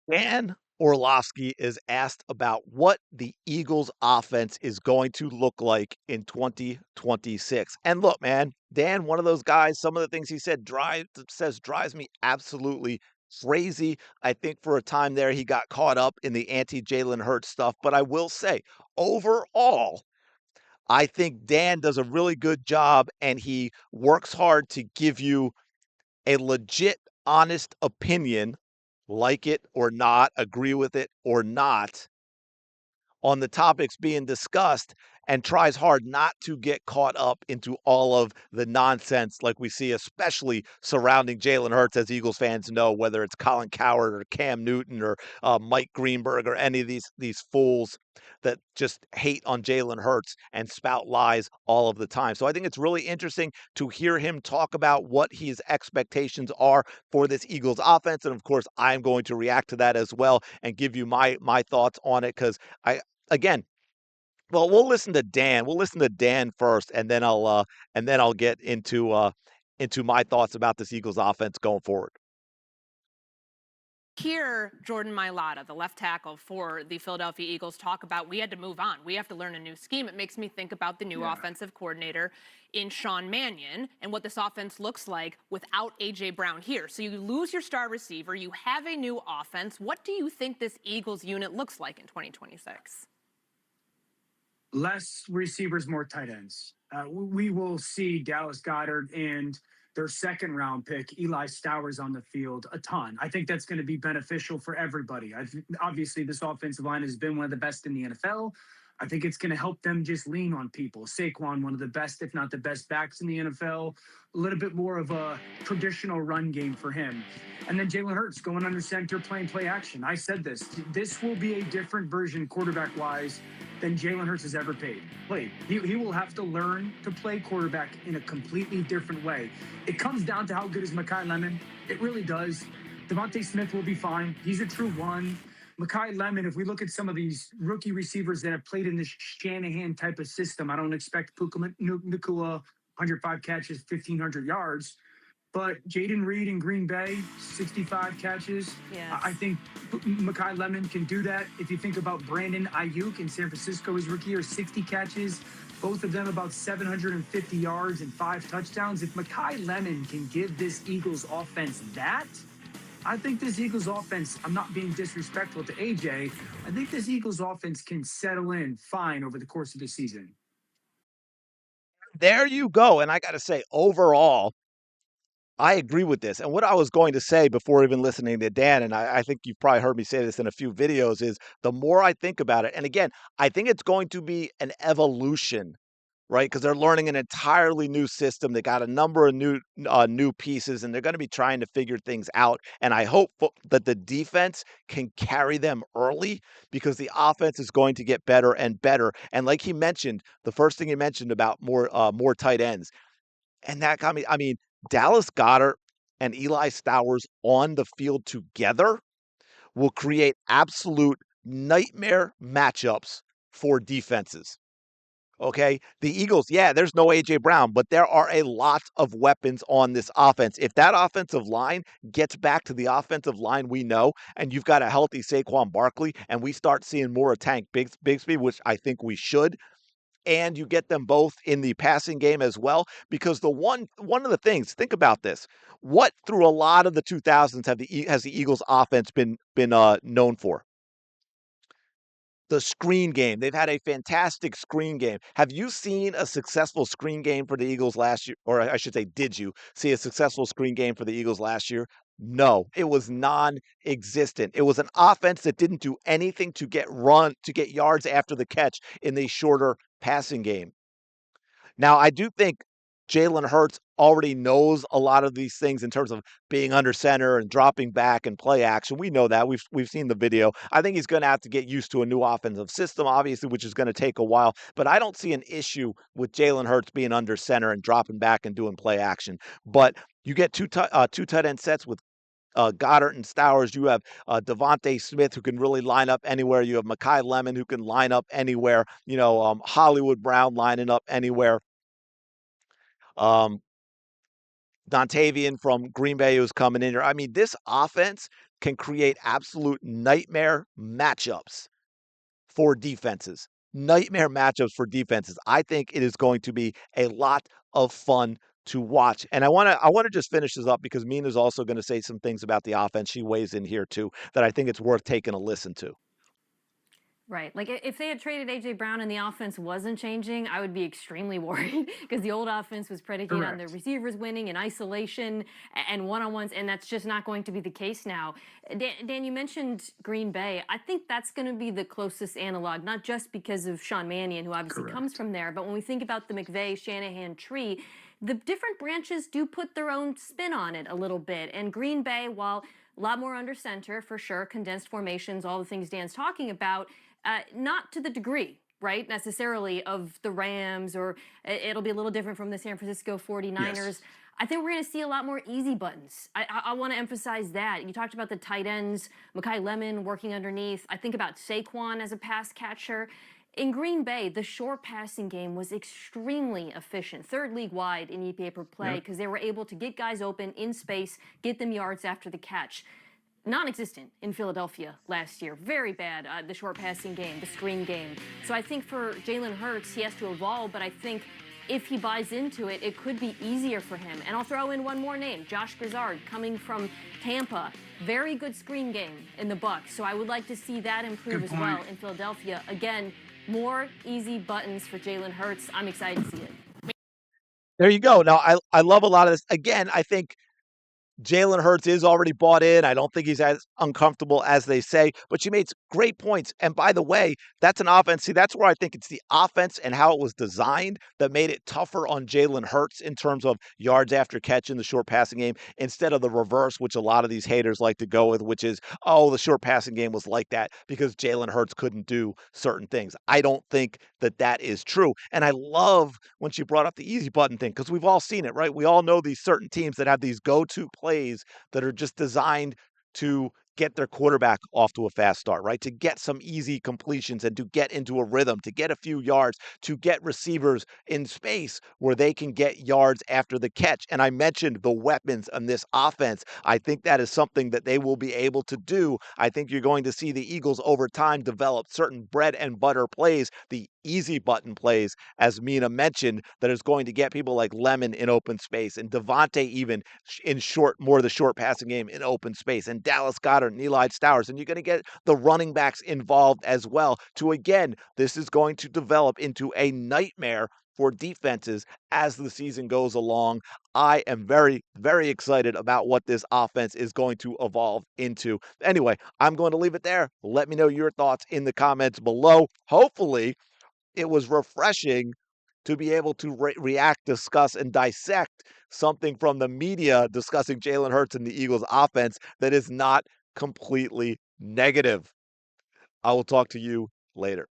Dan Orlovsky is asked about what the Eagles offense is going to look like in 2026. And look, man, Dan, one of those guys, some of the things he drives me absolutely crazy. I think for a time there he got caught up in the anti-Jalen Hurts stuff, but I will say, overall, I think Dan does a really good job and he works hard to give you a legit, honest opinion, like it or not, agree with it or not, on the topics being discussed and tries hard not to get caught up into all of the nonsense like we see, especially surrounding Jalen Hurts, as Eagles fans know, whether it's Colin Coward or Cam Newton or Mike Greenberg or any of these fools that just hate on Jalen Hurts and spout lies all of the time. So I think it's really interesting to hear him talk about what his expectations are for this Eagles offense. And of course, I'm going to react to that as well and give you my thoughts on it because I again, well, we'll listen to Dan. We'll listen to Dan first, and then I'll get into my thoughts about this Eagles offense going forward. Hear Jordan Mailata, the left tackle for the Philadelphia Eagles, talk about we had to move on. We have to learn a new scheme. It makes me think about the new offensive coordinator in Sean Mannion and what this offense looks like without A.J. Brown here. So you lose your star receiver. You have a new offense. What do you think this Eagles unit looks like in 2026? Less receivers, more tight ends. We will see Dallas Goddard and their second round pick, Eli Stowers, on the field a ton. I think that's going to be beneficial for everybody. Obviously, this offensive line has been one of the best in the NFL. I think it's going to help them just lean on people. Saquon, one of the best, if not the best backs in the NFL. A little bit more of a traditional run game for him. And then Jalen Hurts going under center, playing play action. I said this. This will be a different version quarterback wise than Jalen Hurts has ever played. He will have to learn to play quarterback in a completely different way. It comes down to how good is Mekhi Lemon. It really does. Devontae Smith will be fine. He's a true one. Mekhi Lemon, if we look at some of these rookie receivers that have played in this Shanahan type of system, I don't expect Puka Nakua 105 catches, 1,500 yards. But Jaden Reed in Green Bay, 65 catches. Yes. I think Mekhi Lemon can do that. If you think about Brandon Ayuk in San Francisco, his rookie year, 60 catches, both of them about 750 yards and 5 touchdowns. If Mekhi Lemon can give this Eagles offense that, I think this Eagles offense, I'm not being disrespectful to AJ, I think this Eagles offense can settle in fine over the course of the season. There you go. And I got to say, overall, I agree with this. And what I was going to say before even listening to Dan, and I think you've probably heard me say this in a few videos, is the more I think about it, and again, I think it's going to be an evolution, right? Because they're learning an entirely new system. They got a number of new pieces, and they're going to be trying to figure things out. And I hope that the defense can carry them early because the offense is going to get better and better. And like he mentioned, the first thing he mentioned about more tight ends, and that got me. I mean, Dallas Goddard and Eli Stowers on the field together will create absolute nightmare matchups for defenses. Okay. The Eagles, yeah, there's no A.J. Brown, but there are a lot of weapons on this offense. If that offensive line gets back to the offensive line we know, and you've got a healthy Saquon Barkley, and we start seeing more of Tank Bigsby, which I think we should, and you get them both in the passing game as well. Because one of the things, think about this: what through a lot of the 2000s has the Eagles offense been known for? The screen game. They've had a fantastic screen game. Have you seen a successful screen game for the Eagles last year? Or I should say, did you see a successful screen game for the Eagles last year? No, it was non-existent. It was an offense that didn't do anything to get yards after the catch in the shorter passing game. Now, I do think Jalen Hurts already knows a lot of these things in terms of being under center and dropping back and play action. We know that. We've seen the video. I think he's going to have to get used to a new offensive system, obviously, which is going to take a while. But I don't see an issue with Jalen Hurts being under center and dropping back and doing play action. But you get two tight end sets with Goddard and Stowers. You have Devontae Smith, who can really line up anywhere. You have Mekhi Lemon, who can line up anywhere. Hollywood Brown lining up anywhere. Um, Dontavian from Green Bay who's coming in here. I mean, this offense can create absolute nightmare matchups for defenses. Nightmare matchups for defenses. I think it is going to be a lot of fun to watch. And I want to just finish this up because Mina's also going to say some things about the offense. She weighs in here too that I think it's worth taking a listen to. Right. Like if they had traded AJ Brown and the offense wasn't changing, I would be extremely worried because the old offense was predicated on the Correct. receivers winning in isolation and one-on-ones, and that's just not going to be the case now. Dan, you mentioned Green Bay. I think that's going to be the closest analog, not just because of Sean Mannion, who obviously comes Correct. from there, but when we think about the McVay-Shanahan tree, the different branches do put their own spin on it a little bit. And Green Bay, while a lot more under center for sure, condensed formations, all the things Dan's talking about, not to the degree, right, necessarily of the Rams, or it'll be a little different from the San Francisco 49ers. Yes. I think we're going to see a lot more easy buttons. I want to emphasize that. You talked about the tight ends, Mekhi Lemon working underneath. I think about Saquon as a pass catcher. In Green Bay, the short passing game was extremely efficient, third league wide in EPA per play, Yep. because they were able to get guys open in space, get them yards after the catch. Non-existent in Philadelphia last year. Very bad, the short passing game, the screen game. So I think for Jalen Hurts, he has to evolve, but I think if he buys into it, it could be easier for him. And I'll throw in one more name, Josh Grizzard, coming from Tampa. Very good screen game in the Bucs. So I would like to see that improve Good as point. well in Philadelphia. Again, more easy buttons for Jalen Hurts. I'm excited to see it. There you go. Now I love a lot of this. Again, I think Jalen Hurts is already bought in. I don't think he's as uncomfortable as they say, but she made great points. And by the way, that's an offense. See, that's where I think it's the offense and how it was designed that made it tougher on Jalen Hurts in terms of yards after catch in the short passing game instead of the reverse, which a lot of these haters like to go with, which is, oh, the short passing game was like that because Jalen Hurts couldn't do certain things. I don't think that that is true. And I love when she brought up the easy button thing because we've all seen it, right? We all know these certain teams that have these go-to plays that are just designed to get their quarterback off to a fast start, right? To get some easy completions and to get into a rhythm, to get a few yards, to get receivers in space where they can get yards after the catch. And I mentioned the weapons on this offense. I think that is something that they will be able to do. I think you're going to see the Eagles over time develop certain bread and butter plays, the easy button plays, as Mina mentioned, that is going to get people like Lemon in open space and Devontae even in short, more of the short passing game in open space, and Dallas Goedert and Eli Stowers. And you're going to get the running backs involved as well. To again, this is going to develop into a nightmare for defenses as the season goes along. I am very, very excited about what this offense is going to evolve into. Anyway, I'm going to leave it there. Let me know your thoughts in the comments below. Hopefully, it was refreshing to be able to react, discuss, and dissect something from the media discussing Jalen Hurts and the Eagles offense that is not completely negative. I will talk to you later.